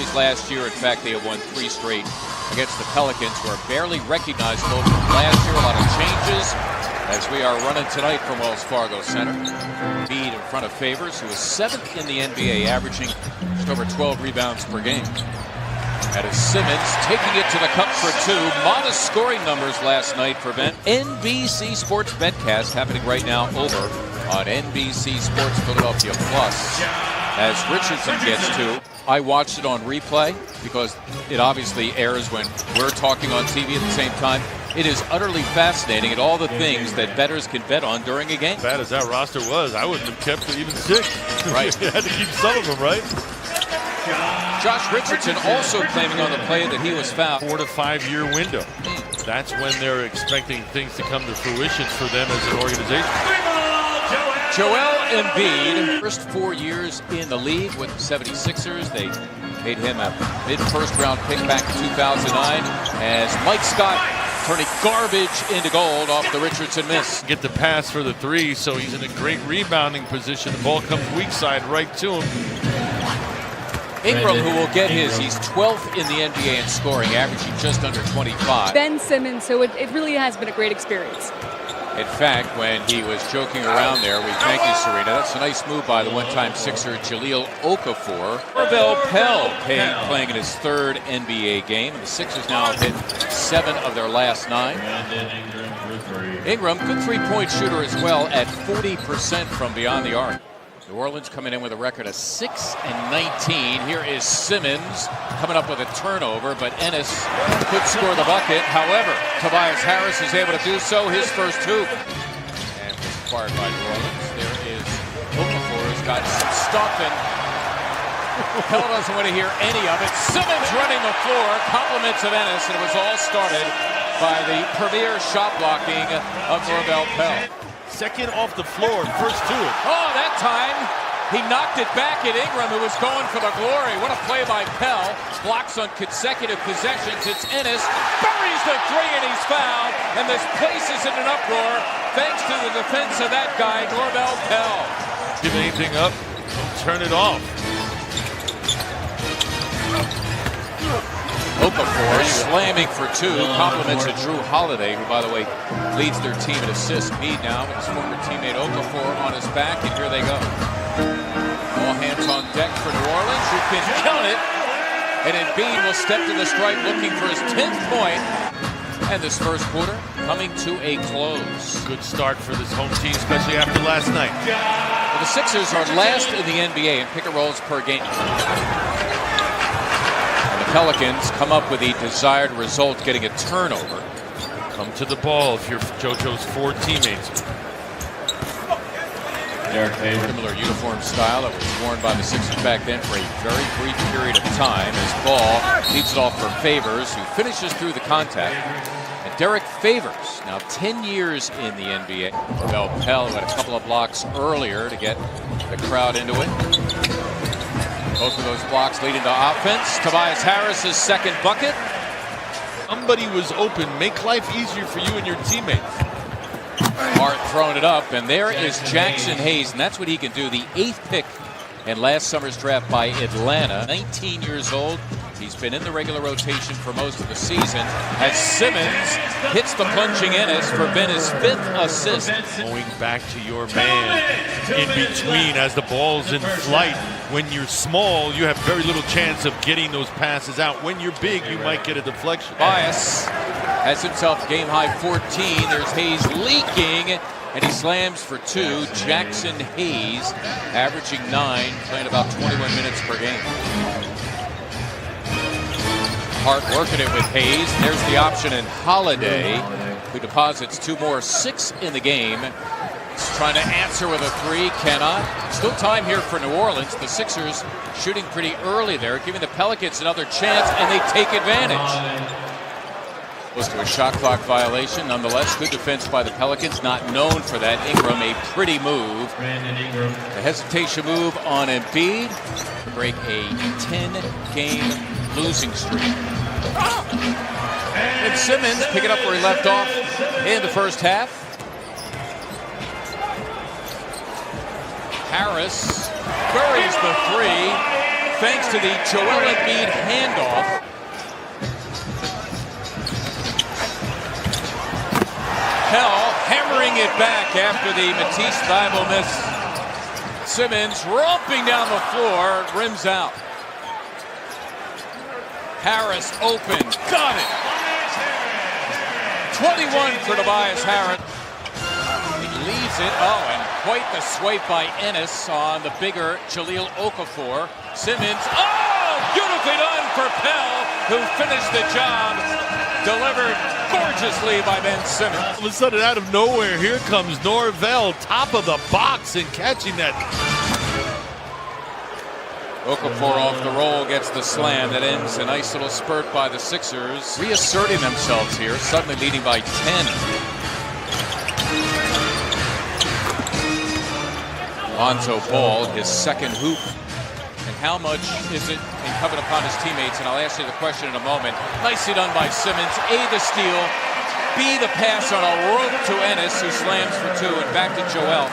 series last year. In fact, they have won 3 straight against the Pelicans, who are barely recognizable from last year. A lot of changes as we are running tonight from Wells Fargo Center. Embiid in front of Favors, who is 7th in the NBA, averaging just over 12 rebounds per game. That is Simmons taking it to the cup for 2. Modest scoring numbers last night for Ben. NBC Sports Betcast happening right now over on NBC Sports Philadelphia Plus. As Richardson gets 2. I watched it on replay because it obviously airs when we're talking on TV at the same time. It is utterly fascinating at all the things that bettors can bet on during a game. Bad as that roster was, I wouldn't have kept even 6. Right. You had to keep some of them, right? Josh Richardson also claiming on the play that he was fouled. 4 to 5 year window. That's when they're expecting things to come to fruition for them as an organization. Joel Embiid, first 4 years in the league with the 76ers. They made him a mid-first round pick back in 2009 as Mike Scott turning garbage into gold off the Richardson miss. Get the pass for the 3, so he's in a great rebounding position. The ball comes weak side right to him. Ingram, who will get his, he's 12th in the NBA in scoring, averaging just under 25. Ben Simmons, so it really has been a great experience. In fact, when he was joking around there, we thank you, Serena. That's a nice move by the one-time Sixer, Jahlil Okafor. Corbell Pell playing in his 3rd NBA game. The Sixers now have hit 7 of their last 9. Ingram, good three-point shooter as well at 40% from beyond the arc. New Orleans coming in with a record of 6-19. Here is Simmons coming up with a turnover, but Ennis could score the bucket. However, Tobias Harris is able to do so, his first 2. And was acquired by New Orleans. There is Okafor, who's got some stuff, and Pell doesn't want to hear any of it. Simmons running the floor, compliments of Ennis, and it was all started by the premier shot blocking of Corbell Pell. Second off the floor, first 2. Oh, that time he knocked it back at Ingram, who was going for the glory. What a play by Pell. Blocks on consecutive possessions. It's Ennis. Buries the 3 and he's fouled. And this place is in an uproar thanks to the defense of that guy, Corbell Pell. Give anything up, turn it off. Okafor slamming for 2. Compliments of Drew Holiday, who, by the way, leads their team in assists. Embiid now with his former teammate Okafor on his back, and here they go. All hands on deck for New Orleans, who've been killing it. And Embiid will step to the stripe looking for his 10th point. And this first quarter coming to a close. Good start for this home team, especially after last night. Well, the Sixers are last in the NBA in pick-and-rolls per game. Pelicans come up with the desired result, getting a turnover. Come to the ball if you're JoJo's 4 teammates. Similar uniform style that was worn by the Sixers back then for a very brief period of time, as Ball leads it off for Favors, who finishes through the contact. And Derek Favors, now 10 years in the NBA. Corbell Pell had a couple of blocks earlier to get the crowd into it. Both of those blocks leading to offense. Tobias Harris's 2nd bucket. Somebody was open. Make life easier for you and your teammates. Hart throwing it up, and there is Jackson Hayes, and that's what he can do. The 8th pick in last summer's draft by Atlanta. 19 years old. He's been in the regular rotation for most of the season as Simmons hits the plunging Ennis for Ben's 5th assist. Going back to your man in between as the ball's in flight. When you're small, you have very little chance of getting those passes out. When you're big, you might get a deflection. Bias has himself game-high 14. There's Hayes leaking, and he slams for 2. Jackson Hayes averaging 9, playing about 21 minutes per game. Hart working it with Hayes. There's the option in Holiday, who deposits 2 more. 6 in the game. He's trying to answer with a 3, cannot. Still time here for New Orleans. The Sixers shooting pretty early there, giving the Pelicans another chance, and they take advantage. Close to a shot clock violation. Nonetheless, good defense by the Pelicans, not known for that. Ingram, a pretty move. The hesitation move on Embiid to break a 10-game losing streak. And Simmons picking up where he left off in the first half. Harris buries the 3. thanks to the Joel Embiid handoff. Pell hammering it back after the Matisse Thybulle miss. Simmons romping down the floor, rims out. Harris open, got it. 21 for Tobias Harris. He leaves it, and quite the swipe by Ennis on the bigger Jahlil Okafor. Simmons, beautifully done for Pell, who finished the job. Delivered gorgeously by Ben Simmons. All of a sudden, out of nowhere, here comes Norvell, top of the box, and catching that. Okafor off the roll, gets the slam that ends a nice little spurt by the Sixers. Reasserting themselves here, suddenly leading by 10. Lonzo Ball, his second hoop. And how much is it incumbent upon his teammates? And I'll ask you the question in a moment. Nicely done by Simmons. A, the steal. B, the pass on a rope to Ennis, who slams for two. And back to Joel.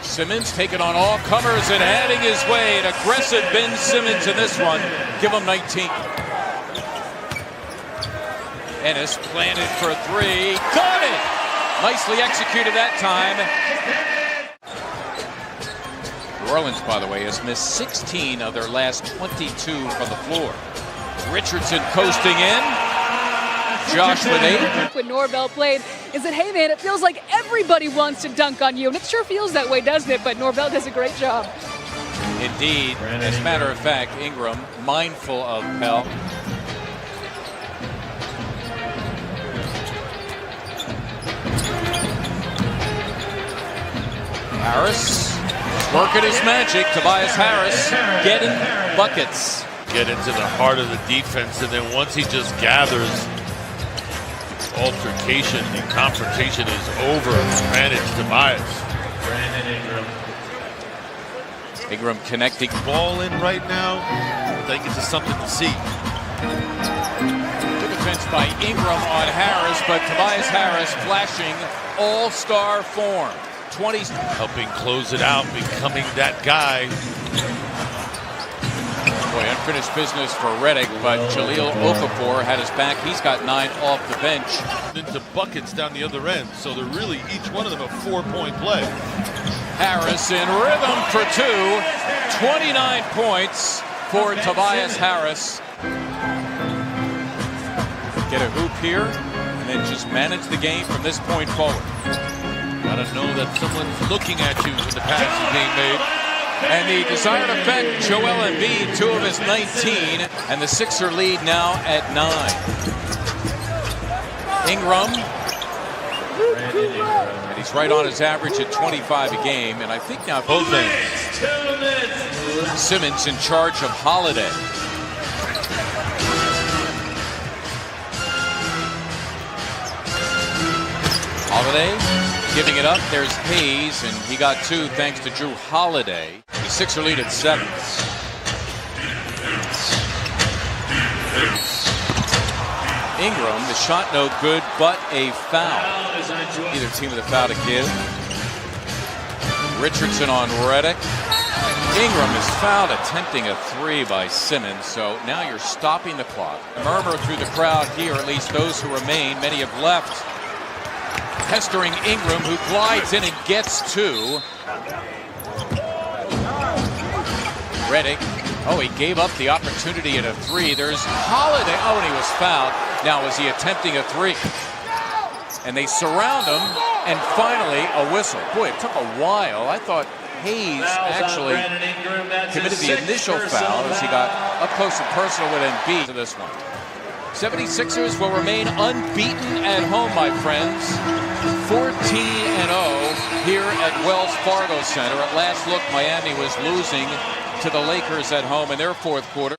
Simmons taking on all comers and adding his way. An aggressive Ben Simmons in this one. Give him 19. Ennis planted for three. Got it! Nicely executed that time. New Orleans, by the way, has missed 16 of their last 22 from the floor. Richardson coasting in. Josh with 8. When Norvell played, is that, hey man, it feels like everybody wants to dunk on you. And it sure feels that way, doesn't it? But Norvell does a great job. Indeed. As a matter of fact, Ingram, mindful of Pell. Harris working his magic. Tobias Harris getting buckets. Get into the heart of the defense, and then once he just gathers, altercation, the confrontation is over. Advantage Tobias. Ingram connecting. Ball in right now. I think it's just something to see. Good defense by Ingram on Harris, but Tobias Harris flashing all-star form. 20. Helping close it out, becoming that guy. Boy, unfinished business for Redick, but Jahlil Okafor had his back. He's got 9 off the bench. Into buckets down the other end, so they're really each one of them a 4-point play. Harris in rhythm for 2. 29 points for Tobias Harris. Get a hoop here, and then just manage the game from this point forward. Gotta know that someone's looking at you when the pass is being made. And the desired effect, Joel Embiid, 2 of his 19, and the Sixer lead now at 9. Ingram, and he's right on his average at 25 a game, and I think now both ends. Simmons in charge of Holiday. Holiday giving it up. There's Hayes, and he got 2 thanks to Drew Holiday. The Sixer lead at 7. Ingram, the shot no good, but a foul. Either team with a foul to give. Richardson on Redick. Ingram is fouled attempting a 3 by Simmons, so now you're stopping the clock. A murmur through the crowd here, at least those who remain. Many have left. Pestering Ingram, who glides in and gets 2. Redick, he gave up the opportunity at a 3. There's Holiday, and he was fouled. Now, was he attempting a 3? And they surround him, and finally a whistle. Boy, it took a while. I thought Hayes actually committed the initial foul as he got up close and personal with Embiid to this one. 76ers will remain unbeaten at home, my friends. 14-0 here at Wells Fargo Center. At last look, Miami was losing to the Lakers at home in their fourth quarter.